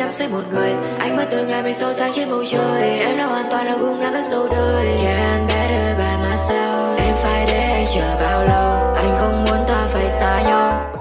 đang xây một người. Ánh mắt từ ngày mình sâu sáng trên bầu trời. Em đã hoàn toàn là gung ngang các dấu đời. Yeah, em đã đời bà mà sao. Em phải để anh chờ bao lâu. Anh không muốn ta phải xa nhau.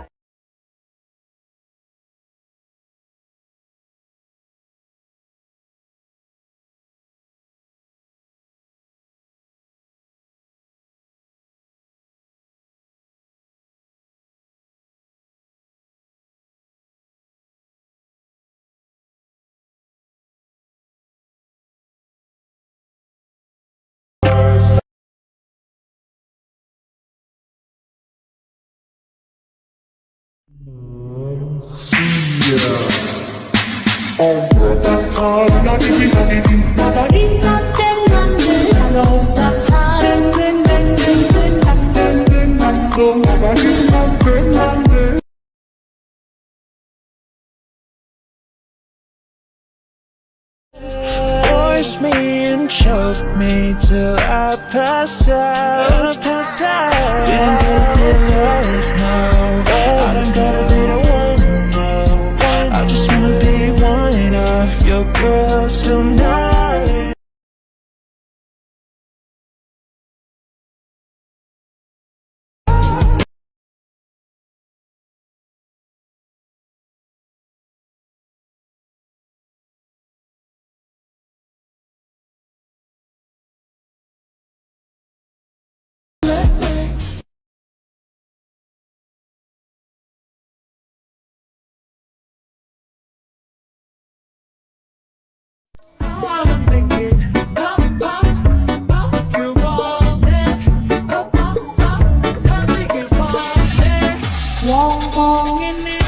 Force me and choke me till I pass out. Didn't get the life now. I don't gotta be the one now. I just wanna be one of your girls tonight. I wanna make it bop, bop, bop. You want it, bop, bop, bop. Time to get wanted. Wong in it,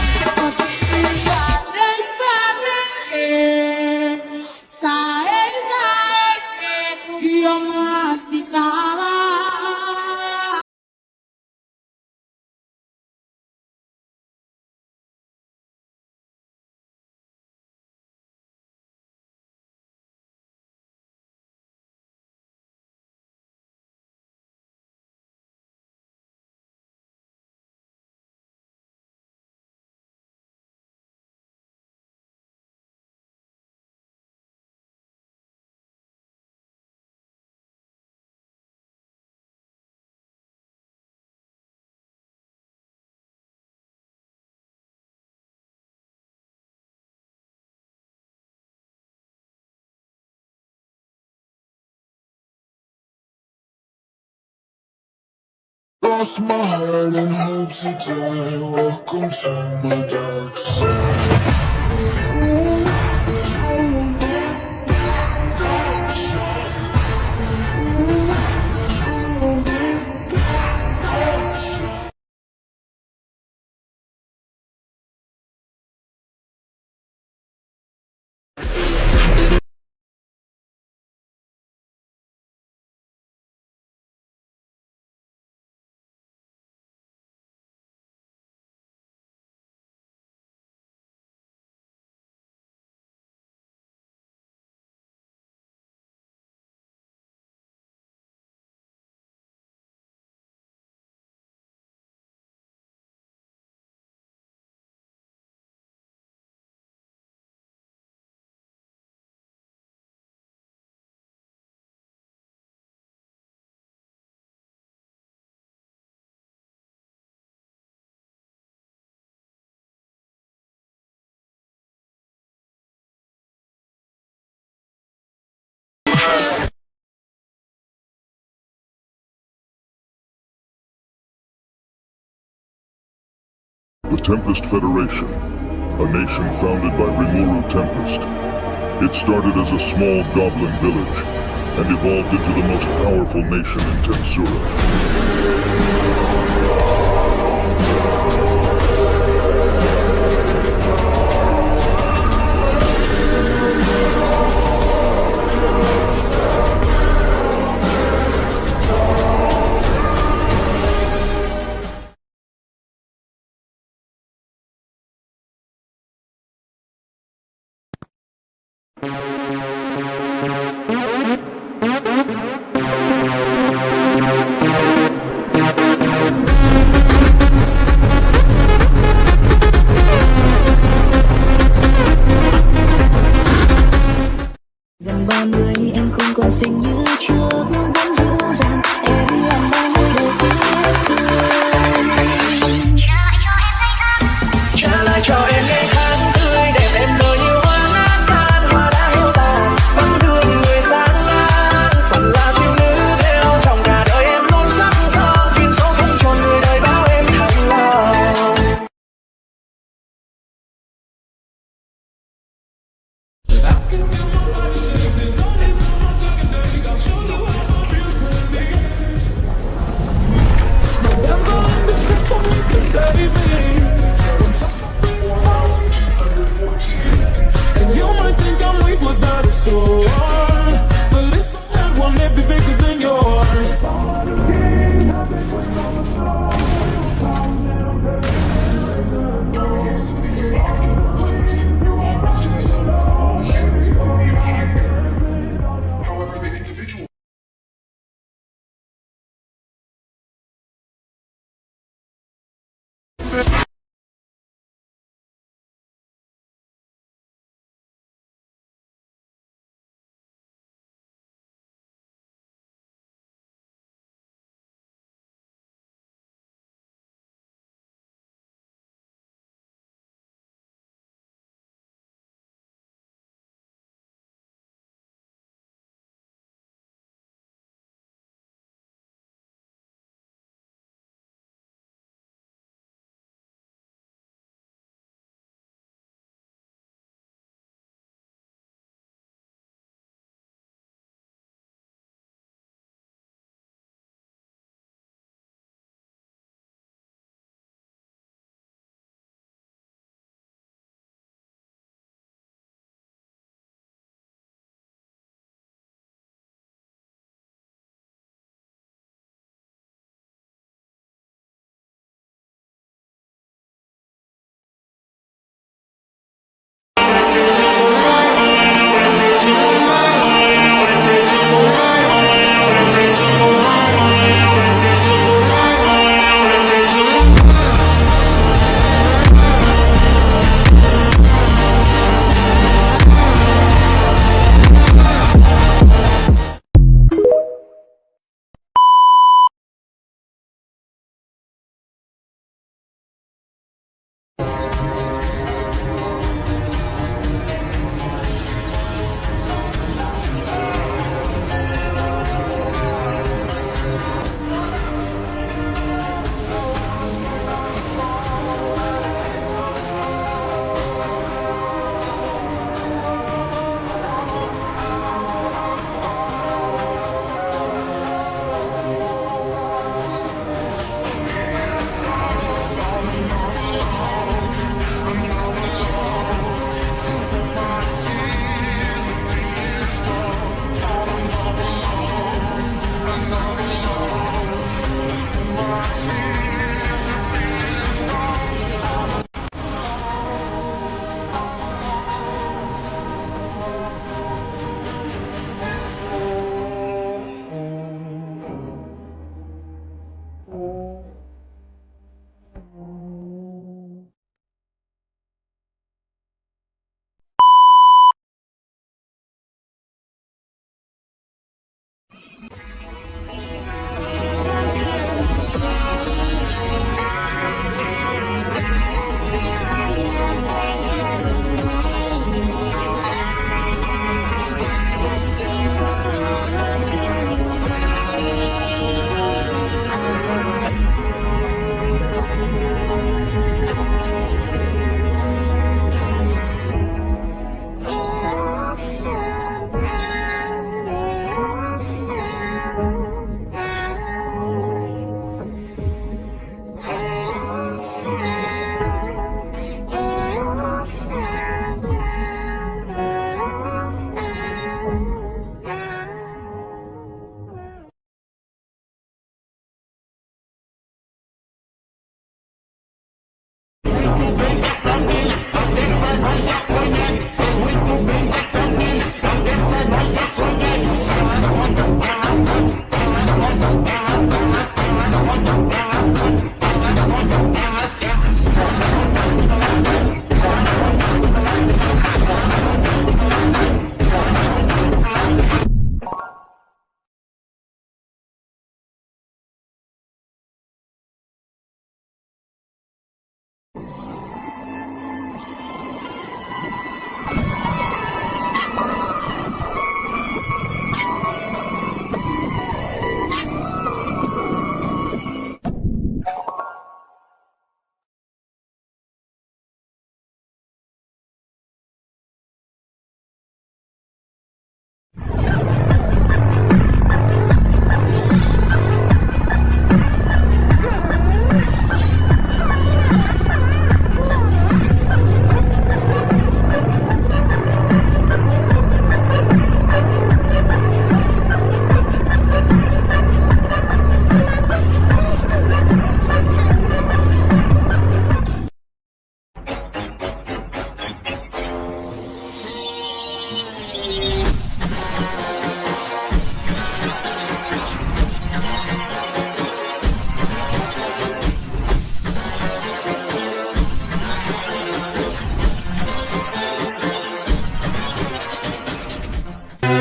lost my heart and hope to die. Welcome to my dark side. The Tempest Federation, a nation founded by Rimuru Tempest. It started as a small goblin village and evolved into the most powerful nation in Tensura. Gần 30 em không còn xinh như trước, vẫn dịu dàng em làm 30 đầu tiên cười. Trả lại cho em ngày tháng tươi đẹp, em đời như hoa ngát tan, hoa đã hiu tàn, vẫn thương người sáng ngang. Phần là thiếu nữ theo trong cả đời em luôn sắc son, duyên số không tròn người đời bao em thành lòng.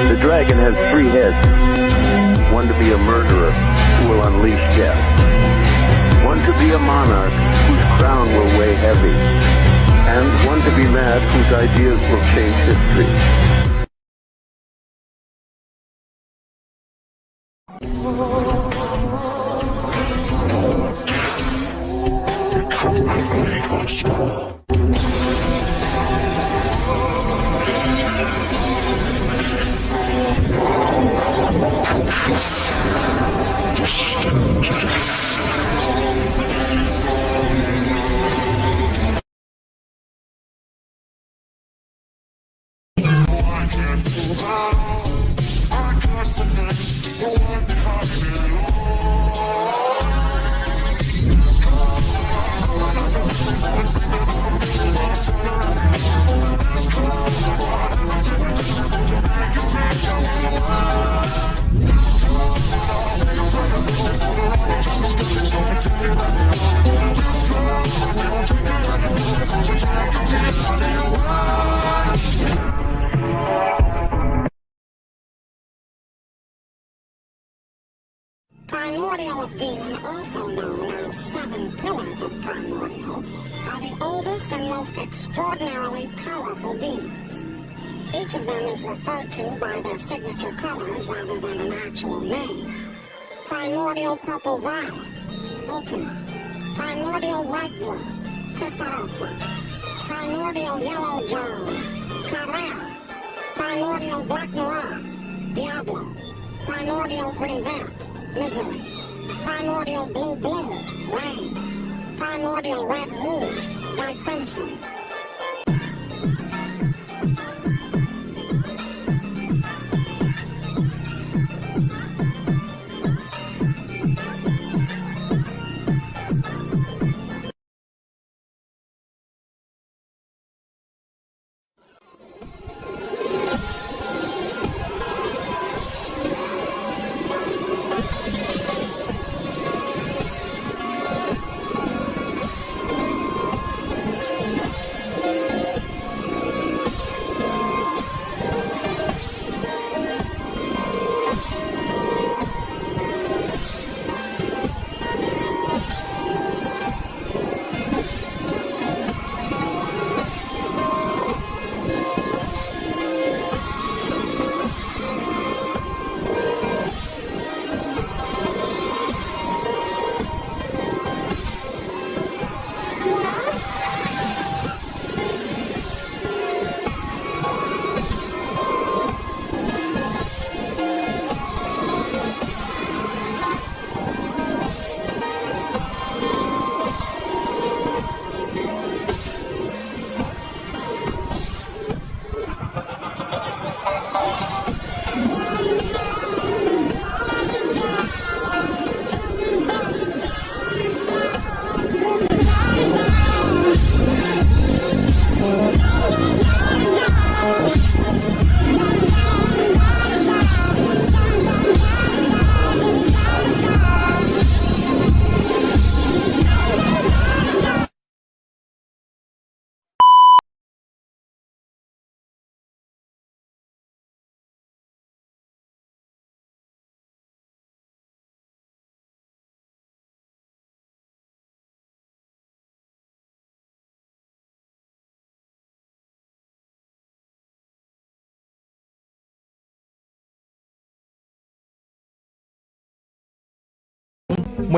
The dragon has 3 heads. One to be a murderer who will unleash death. One to be a monarch whose crown will weigh heavy. And one to be mad whose ideas will change history. Primordial of Demon, also known as 7 Pillars of Primordial, are the oldest and most extraordinarily powerful demons. Each of them is referred to by their signature colors rather than an actual name. Primordial Purple Violet, Ultima. Primordial White Blood, Testarossa. Primordial Yellow Joe, Carrera. Primordial Black Noir, Diablo. Primordial Green Vert, Misery. Primordial Blue, Rain. Primordial Red Rouge, White Crimson.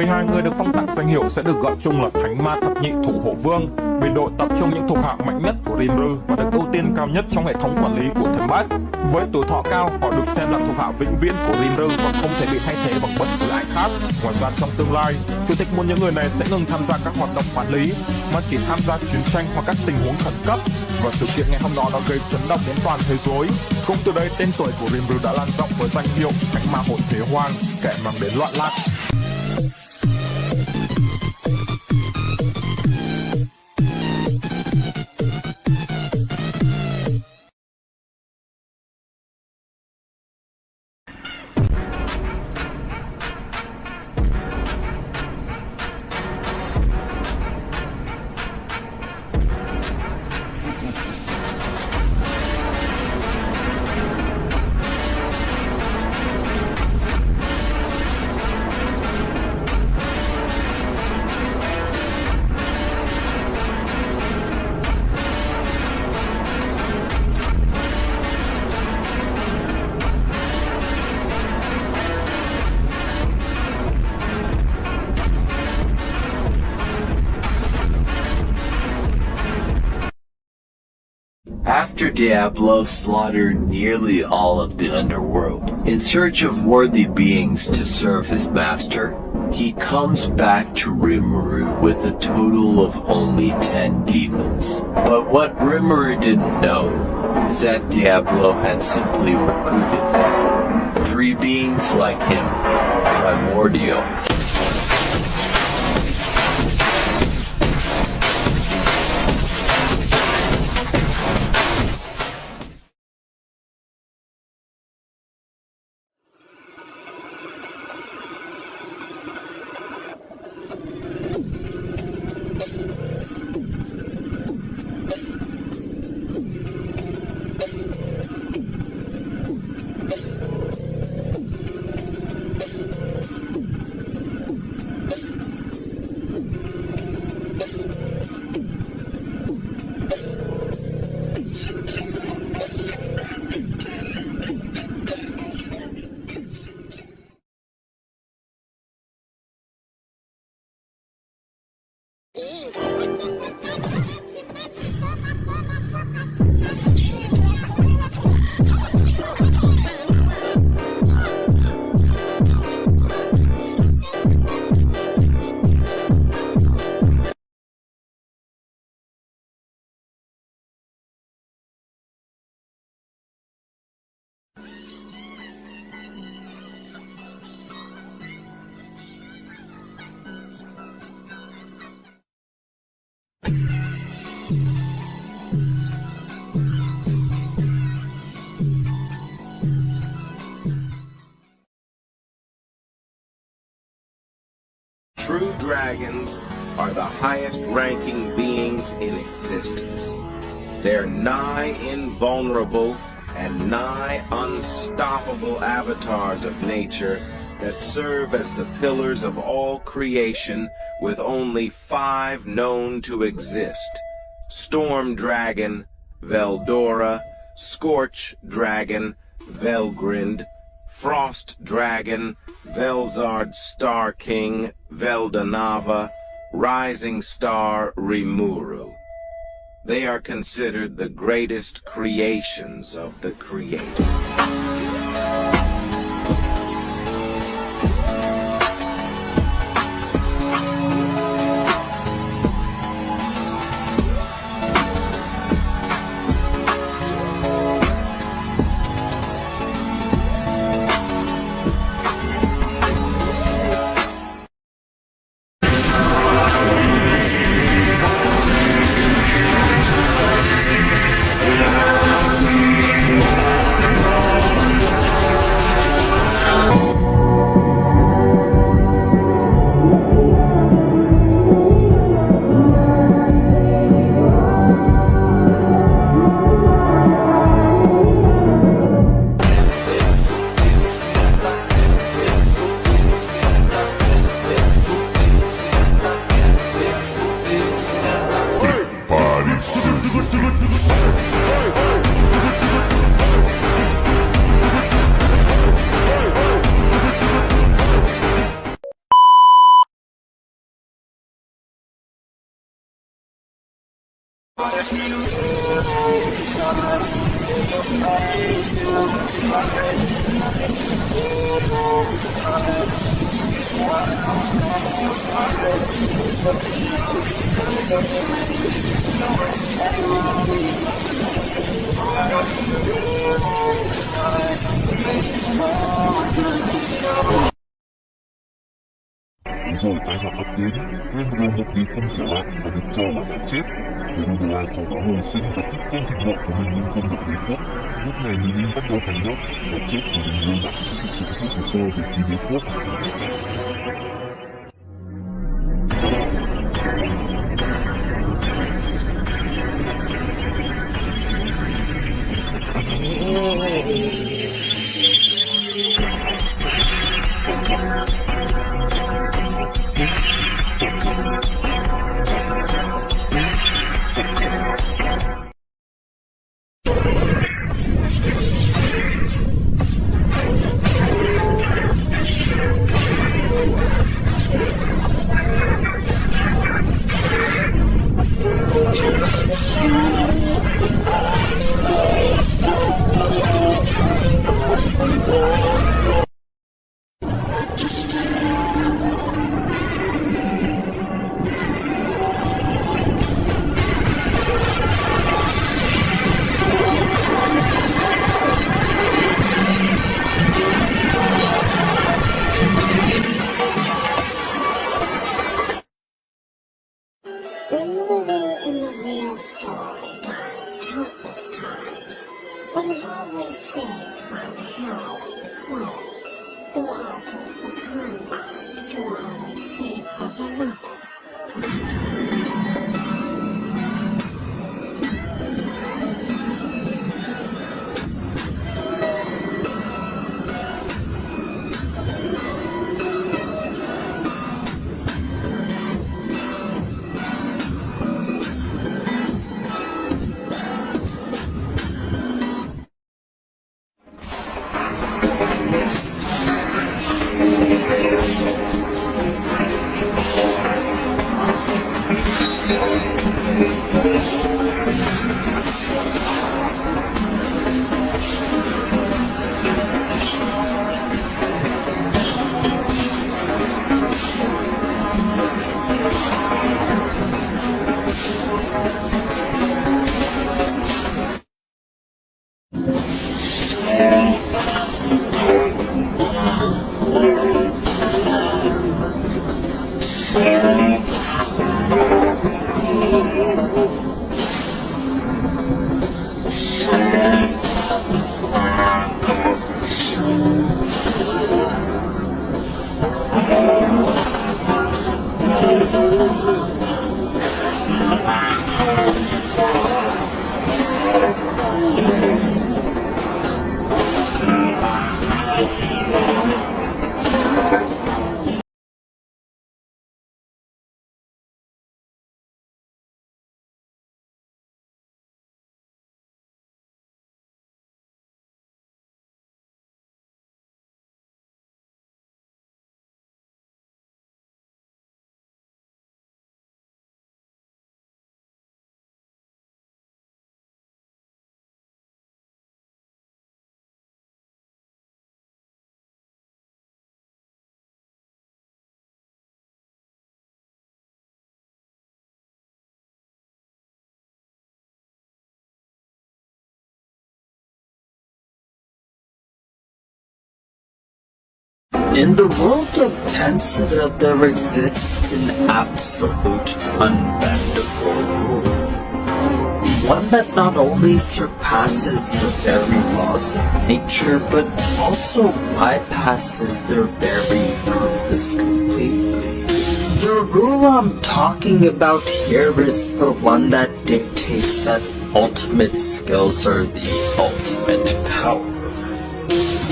Hai người được phong tặng danh hiệu sẽ được gọi chung là Thánh Ma Thập Nhị Thủ Hộ Vương, vì đội tập trung những thuộc hạ mạnh nhất của Rimuru và được ưu tiên cao nhất trong hệ thống quản lý của Tempest. Với tuổi thọ cao, họ được xem là thuộc hạ vĩnh viễn của Rimuru và không thể bị thay thế bằng bất cứ ai khác. Ngoài ra trong tương lai, chủ tịch muốn những người này sẽ ngừng tham gia các hoạt động quản lý mà chỉ tham gia chiến tranh hoặc các tình huống khẩn cấp. Và sự kiện ngày hôm đó đã gây chấn động đến toàn thế giới. Cũng từ đây tên tuổi của Rimuru đã lan rộng với danh hiệu Thánh Ma Hồn Thế Hoang, kẻ mang đến loạn lạc. After Diablo slaughtered nearly all of the underworld, in search of worthy beings to serve his master, he comes back to Rimuru with a total of only 10 demons. But what Rimuru didn't know is that Diablo had simply recruited 3 beings like him, primordial. True dragons are the highest-ranking beings in existence. They're nigh invulnerable and nigh unstoppable avatars of nature that serve as the pillars of all creation, with only 5 known to exist: Storm Dragon, Veldora, Scorch Dragon, Velgrind, Frost Dragon, Velzard Star King, Veldanava, Rising Star Rimuru. They are considered the greatest creations of the Creator. Rồi tai họa ập đến, Rimuru một tí không trở lại và được cho là đã chết. Veldora sau đó hồi sinh và thích con thịt nộ của mình nhưng không được đế quốc. Lúc này Lily bắt đầu hành động và chết và Rimuru đã có sự trợ giúp của Thor về phía đế quốc. I see the In the world of Tensura, there exists an absolute unbendable rule. One that not only surpasses the very laws of nature, but also bypasses their very purpose completely. The rule I'm talking about here is the one that dictates that ultimate skills are the ultimate power.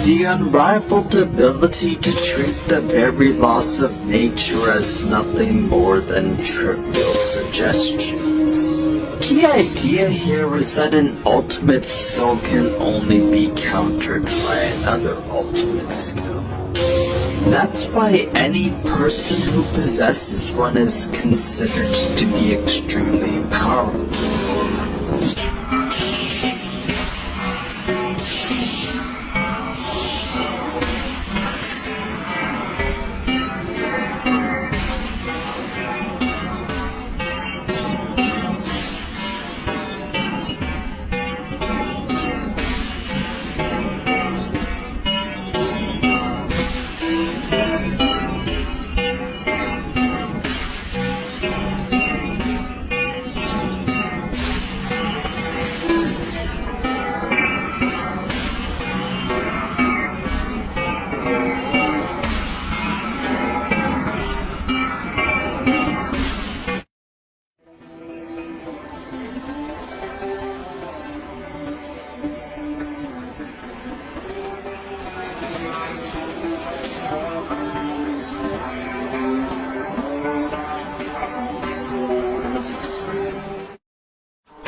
The unrivaled ability to treat the very laws of nature as nothing more than trivial suggestions. The idea here is that an ultimate skill can only be countered by another ultimate skill. That's why any person who possesses one is considered to be extremely powerful.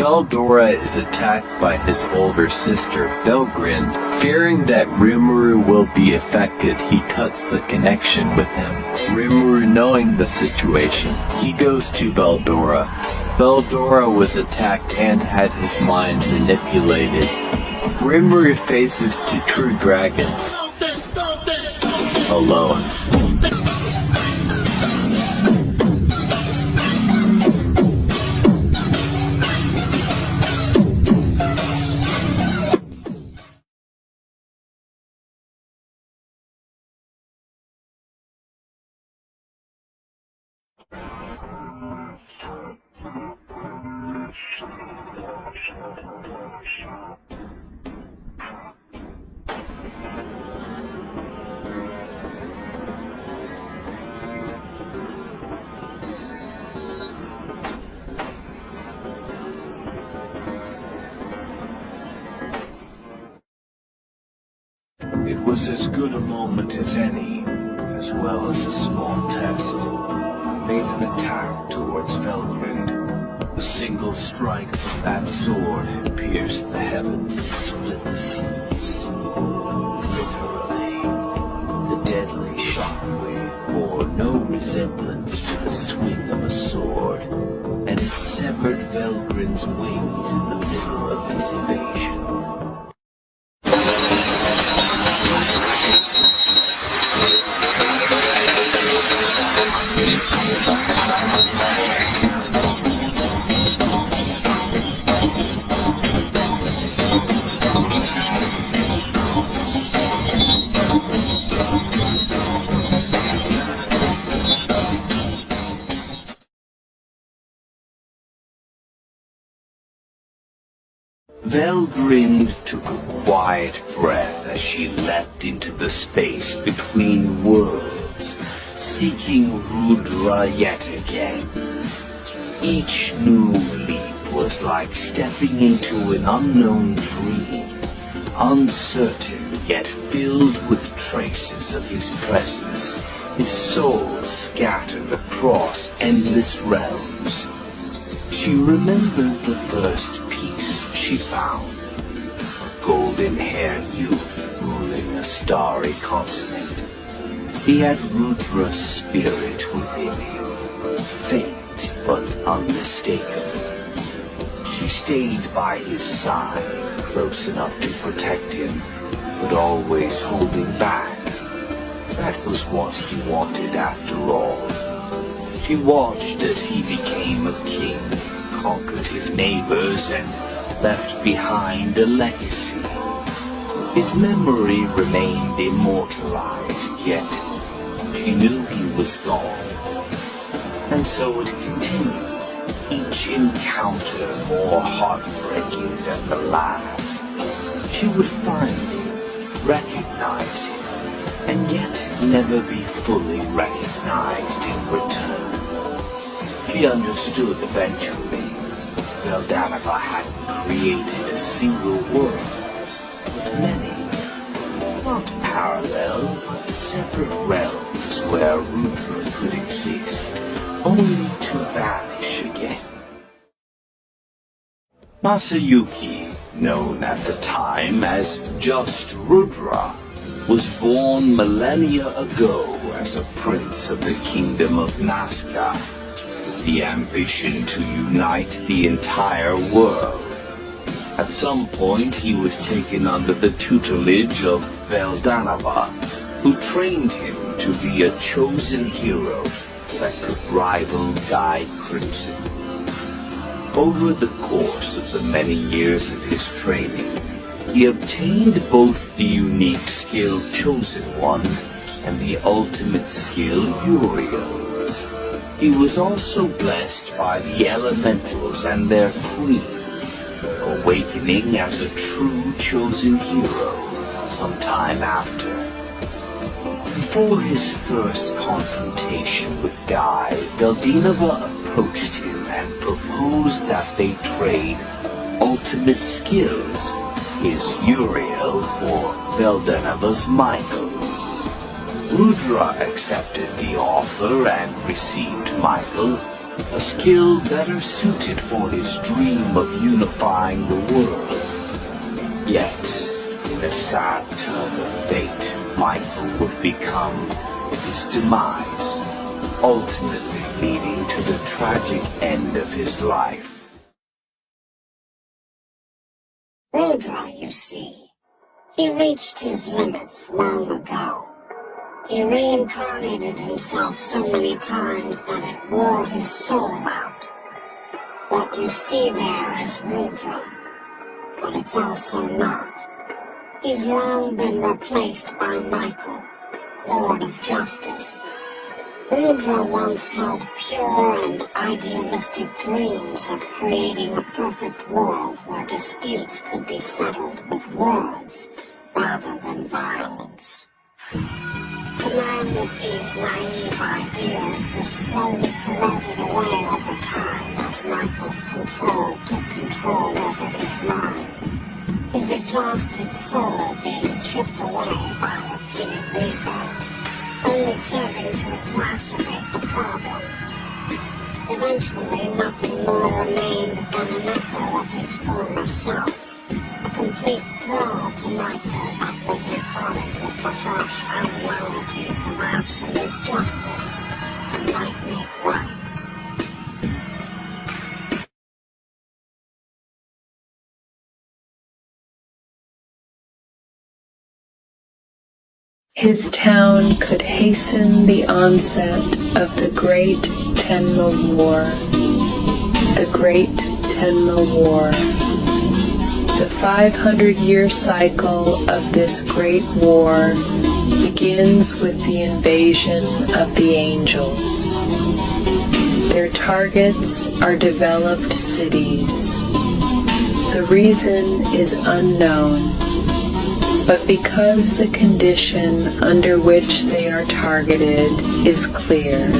Beldora is attacked by his older sister, Belgrind. Fearing that Rimuru will be affected, he cuts the connection with him. Rimuru, knowing the situation, he goes to Beldora. Beldora was attacked and had his mind manipulated. Rimuru faces two true dragons alone. was as good a moment as any, as well as a small test. Made an attack towards Velgrind. A single strike from that sword had pierced the heavens and split the seas. Literally, the deadly shockwave bore no resemblance to the swing of a sword, and it severed Velgrind's wings in the middle of his evasion. Velgrind took a quiet breath as she leapt into the space between worlds, seeking Rudra yet again. Each new leap was like stepping into an unknown dream, uncertain yet filled with traces of his presence, his soul scattered across endless realms. She remembered the first piece she found, a golden-haired youth ruling a starry continent. He had Rudra's spirit within him, faint but unmistakable. She stayed by his side, close enough to protect him, but always holding back. That was what he wanted after all. She watched as he became a king, conquered his neighbors, and left behind a legacy. His memory remained immortalized, yet she knew he was gone. And so it continued, each encounter more heartbreaking than the last. She would find him, recognize him, and yet never be fully recognized in return. She understood eventually. Veldanava hadn't created a single world, but many, not parallel, but separate realms where Rudra could exist, only to vanish again. Masayuki, known at the time as just Rudra, was born millennia ago as a prince of the kingdom of Nazca, with the ambition to unite the entire world. At some point he was taken under the tutelage of Veldanava, who trained him to be a chosen hero that could rival Guy Crimson. Over the course of the many years of his training, he obtained both the unique skill Chosen One and the ultimate skill Uriel. He was also blessed by the elementals and their queen, awakening as a true chosen hero sometime after. Before his first confrontation with Guy, Veldinova approached him and proposed that they trade ultimate skills, his Uriel for Veldinova's Michael. Rudra accepted the offer and received Michael, a skill better suited for his dream of unifying the world. Yet, in a sad turn of fate, Michael would become his demise, ultimately leading to the tragic end of his life. Rudra, you see, he reached his limits long ago. He reincarnated himself so many times that it wore his soul out. What you see there is Rudra, but it's also not. He's long been replaced by Michael, Lord of Justice. Rudra once held pure and idealistic dreams of creating a perfect world where disputes could be settled with words rather than violence. The man with these naive ideas was slowly corroded away over time as Michael's control took control over his mind. his exhausted soul being chipped away by repeated rebirths, only serving to exacerbate the problem. Eventually, nothing more remained than an echo of his former self, a complete thrall to Micah that was embodied with the harsh unrealities of absolute justice and might make right. His town could hasten the onset of the Great Tenma War. The Great Tenma War. The 500-year cycle of this great war begins with the invasion of the angels. Their targets are developed cities. The reason is unknown, but because the condition under which they are targeted is clear.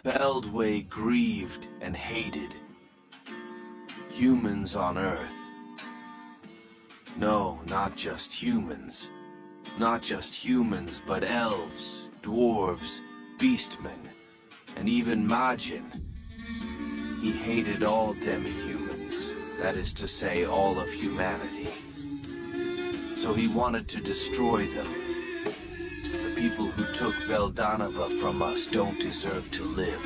Feldway grieved and hated humans on Earth. No, not just humans. Not just humans, but elves, dwarves, beastmen, and even Majin. He hated all demi-humans, that is to say, all of humanity. So he wanted to destroy them. The people who took Veldanova from us don't deserve to live.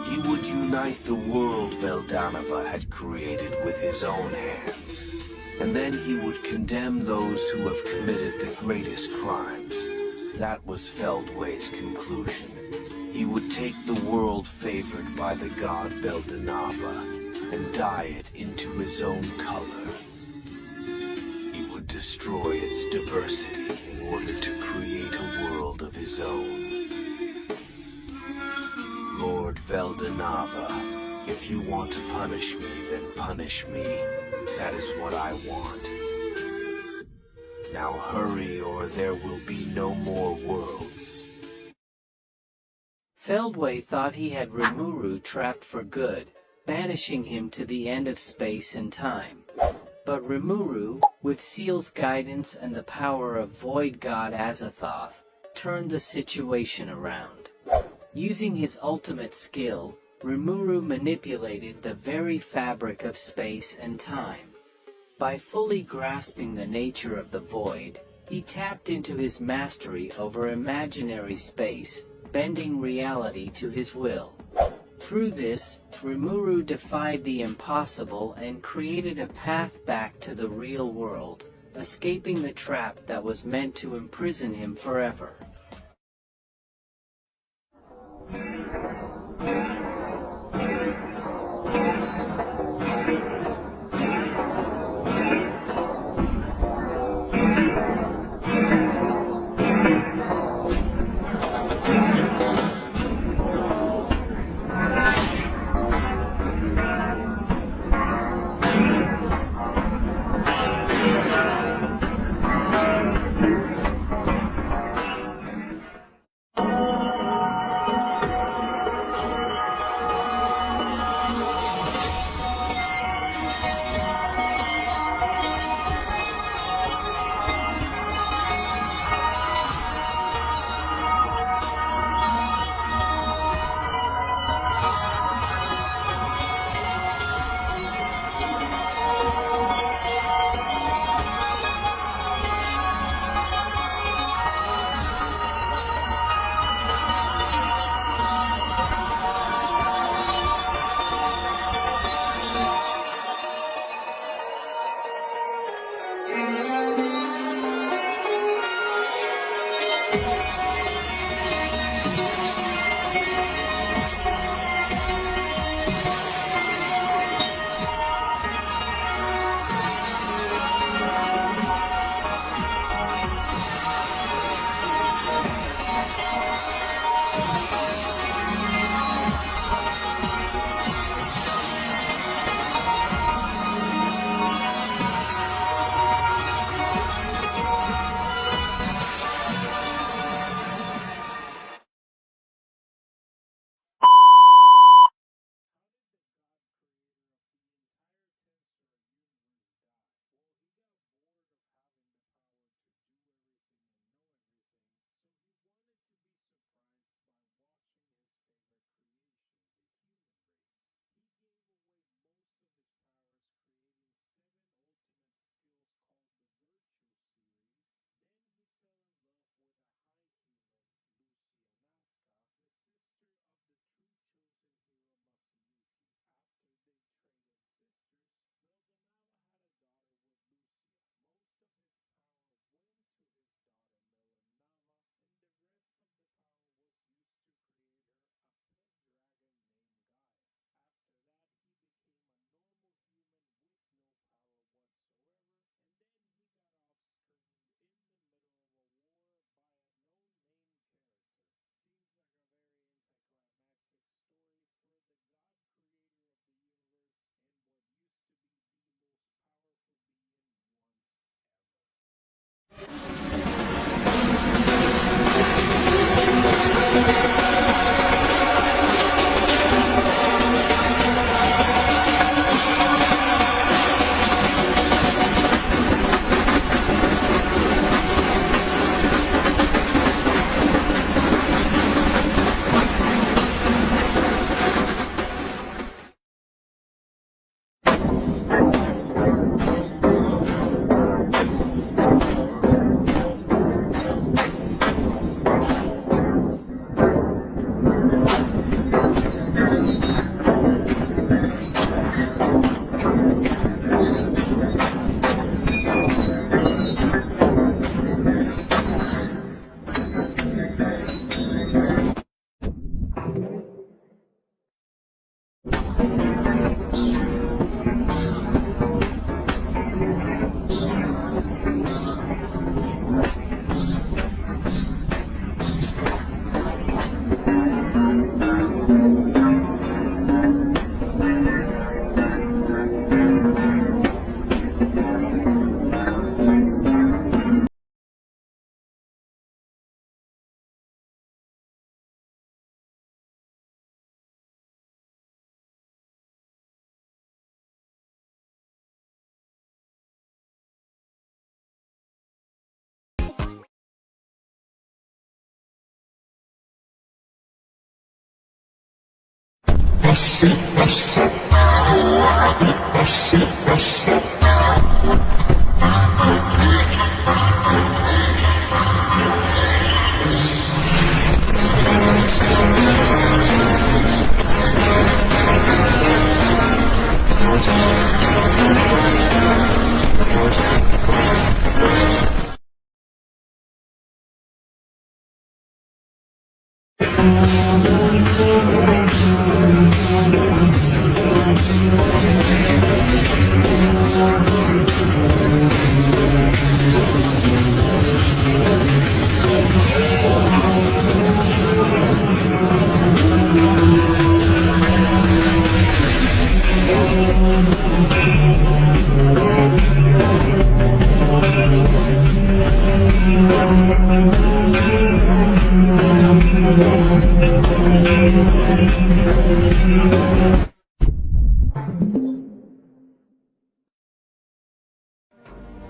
He would unite the world Veldanova had created with his own hands. And then he would condemn those who have committed the greatest crimes. That was Feldway's conclusion. He would take the world favored by the god Veldanova and dye it into his own color. He would destroy its diversity in order to create a world of his own. Lord Veldanova, if you want to punish me, then punish me. That is what I want. Now hurry, or there will be no more worlds. Feldway thought he had Rimuru trapped for good, banishing him to the end of space and time. But Rimuru, with Seal's guidance and the power of Void God Azathoth, turned the situation around. Using his ultimate skill, Rimuru manipulated the very fabric of space and time. By fully grasping the nature of the void, he tapped into his mastery over imaginary space, bending reality to his will. Through this, Rimuru defied the impossible and created a path back to the real world, escaping the trap that was meant to imprison him forever.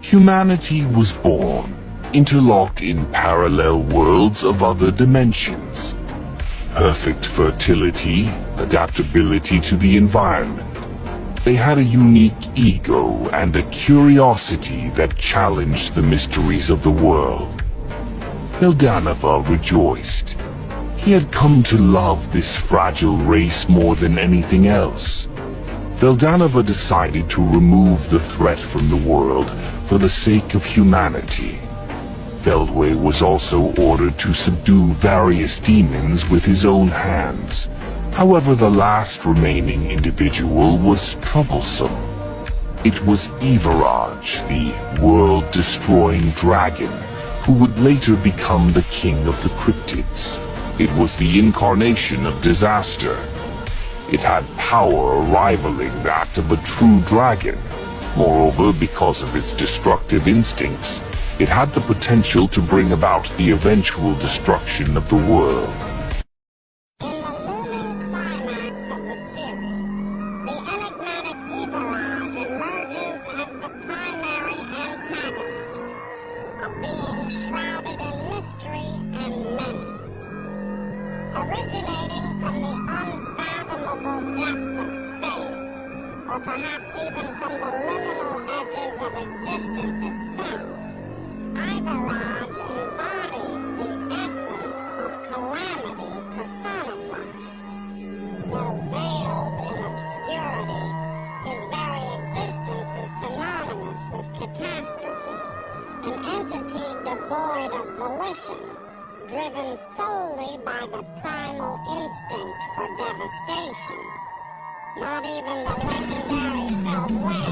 Humanity was born, interlocked in parallel worlds of other dimensions. Perfect fertility, adaptability to the environment. They had a unique ego and a curiosity that challenged the mysteries of the world. Veldanova rejoiced. He had come to love this fragile race more than anything else. Veldanova decided to remove the threat from the world for the sake of humanity. Veldway was also ordered to subdue various demons with his own hands. However, the last remaining individual was troublesome. It was Ivaraj, the world-destroying dragon, who would later become the king of the cryptids. It was the incarnation of disaster. It had power rivaling that of a true dragon. Moreover, because of its destructive instincts, it had the potential to bring about the eventual destruction of the world. In the looming climax of the series, the enigmatic Ivaraj emerges as the primary antagonist, a being shrouded in mystery and menace. Originating from the unfathomable depths of space, or perhaps even from the liminal edges of existence itself, Ivaraj embodies the essence of calamity personified. Though veiled in obscurity, his very existence is synonymous with catastrophe, an entity devoid of volition, driven solely by the primal instinct for devastation. Not even the legendary Feldway.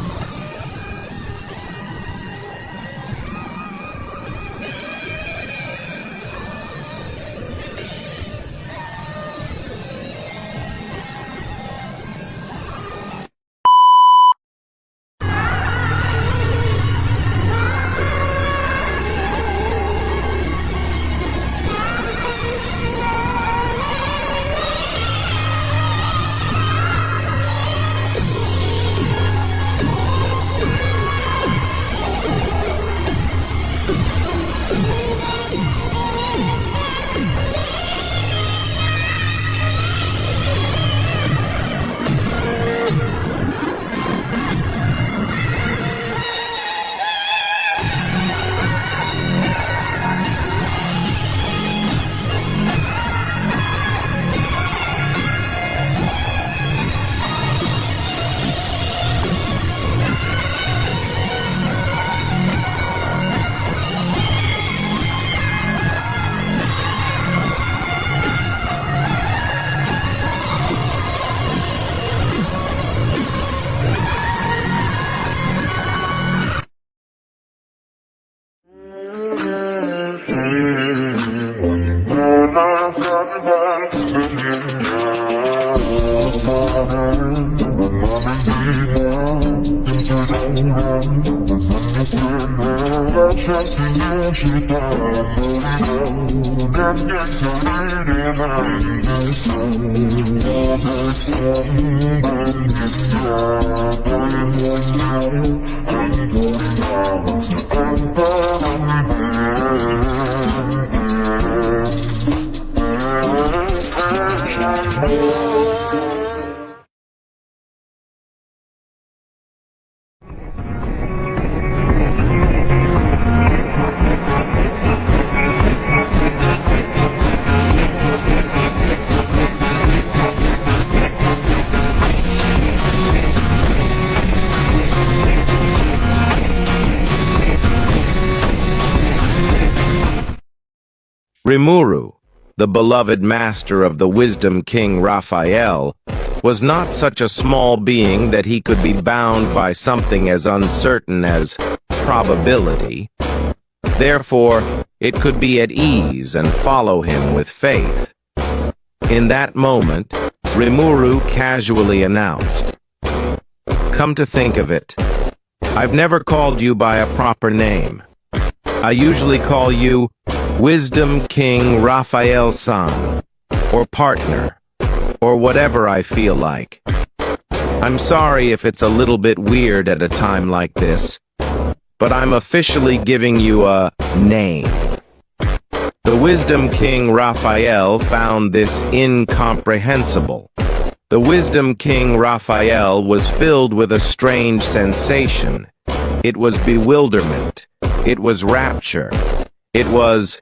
Rimuru, the beloved master of the Wisdom King Raphael, was not such a small being that he could be bound by something as uncertain as probability. Therefore, it could be at ease and follow him with faith. In that moment, Rimuru casually announced, "Come to think of it, I've never called you by a proper name. I usually call you Wisdom King Raphael-san, or partner, or whatever I feel like. I'm sorry if it's a little bit weird at a time like this, but I'm officially giving you a name." The Wisdom King Raphael found this incomprehensible. The Wisdom King Raphael was filled with a strange sensation. It was bewilderment. It was rapture. It was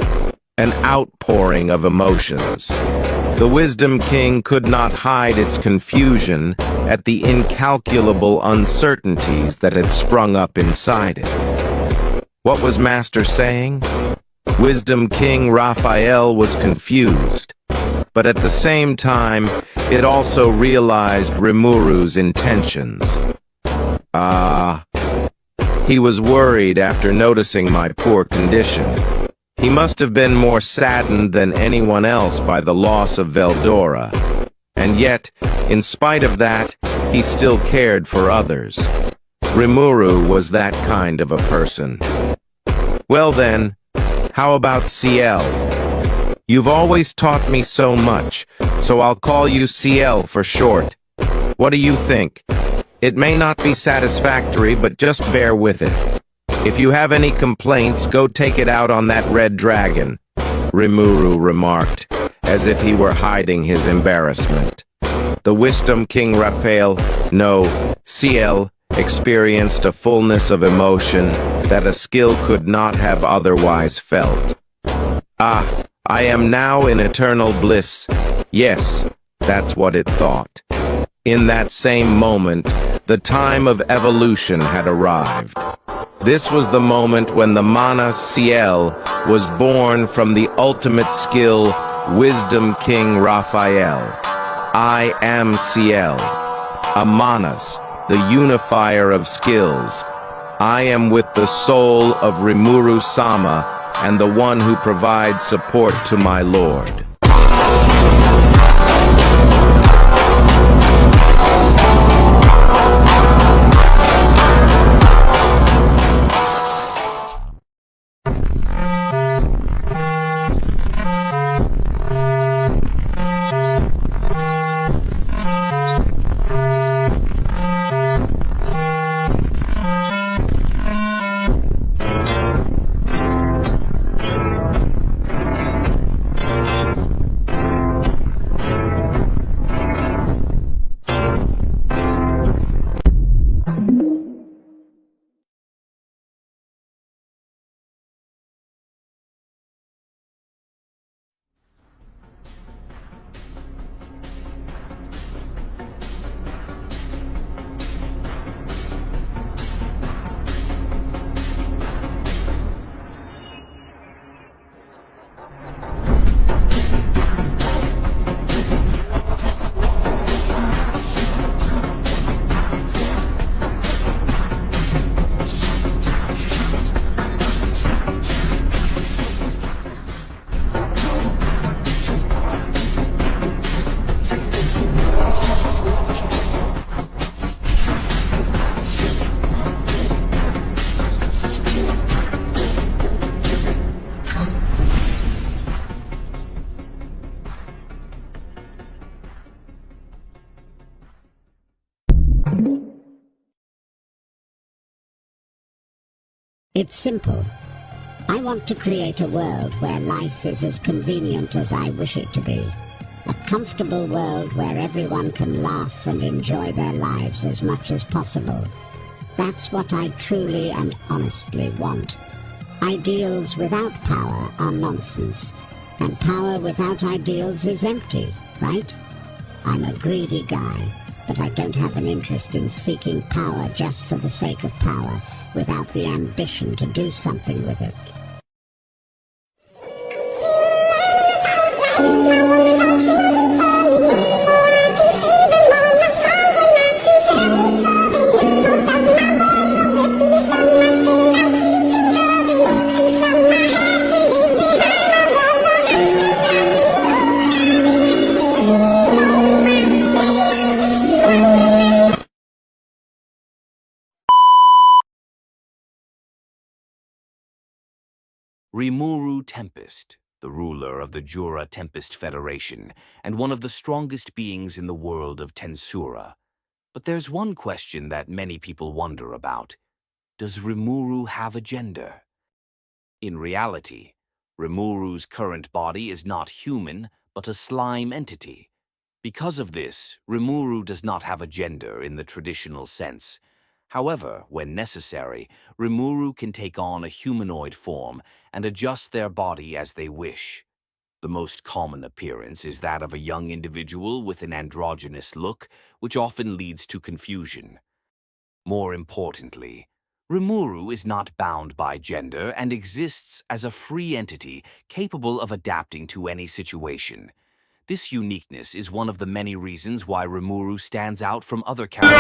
an outpouring of emotions. The Wisdom King could not hide its confusion at the incalculable uncertainties that had sprung up inside it. What was Master saying? Wisdom King Raphael was confused, but at the same time, it also realized Rimuru's intentions. He was worried after noticing my poor condition. He must have been more saddened than anyone else by the loss of Veldora. And yet, in spite of that, he still cared for others. Rimuru was that kind of a person. Well then, how about CL? You've always taught me so much, so I'll call you CL for short. What do you think? It may not be satisfactory, but just bear with it. If you have any complaints, go take it out on that red dragon, Rimuru remarked, as if he were hiding his embarrassment. The Wisdom King Raphael, no, CL, experienced a fullness of emotion that a skill could not have otherwise felt. I am now in eternal bliss. Yes, that's what it thought. In that same moment, the time of evolution had arrived. This was the moment when the Mana CL was born from the ultimate skill, Wisdom King Raphael. I am CL, a Manas, the unifier of skills. I am with the soul of Rimuru-sama and the one who provides support to my lord. It's simple. I want to create a world where life is as convenient as I wish it to be. A comfortable world where everyone can laugh and enjoy their lives as much as possible. That's what I truly and honestly want. Ideals without power are nonsense, and power without ideals is empty, right? I'm a greedy guy, but I don't have an interest in seeking power just for the sake of power, without the ambition to do something with it. Rimuru Tempest, the ruler of the Jura Tempest Federation, and one of the strongest beings in the world of Tensura. But there's one question that many people wonder about. Does Rimuru have a gender? In reality, Rimuru's current body is not human, but a slime entity. Because of this, Rimuru does not have a gender in the traditional sense. However, when necessary, Rimuru can take on a humanoid form and adjust their body as they wish. The most common appearance is that of a young individual with an androgynous look, which often leads to confusion. More importantly, Rimuru is not bound by gender and exists as a free entity capable of adapting to any situation. This uniqueness is one of the many reasons why Rimuru stands out from other characters.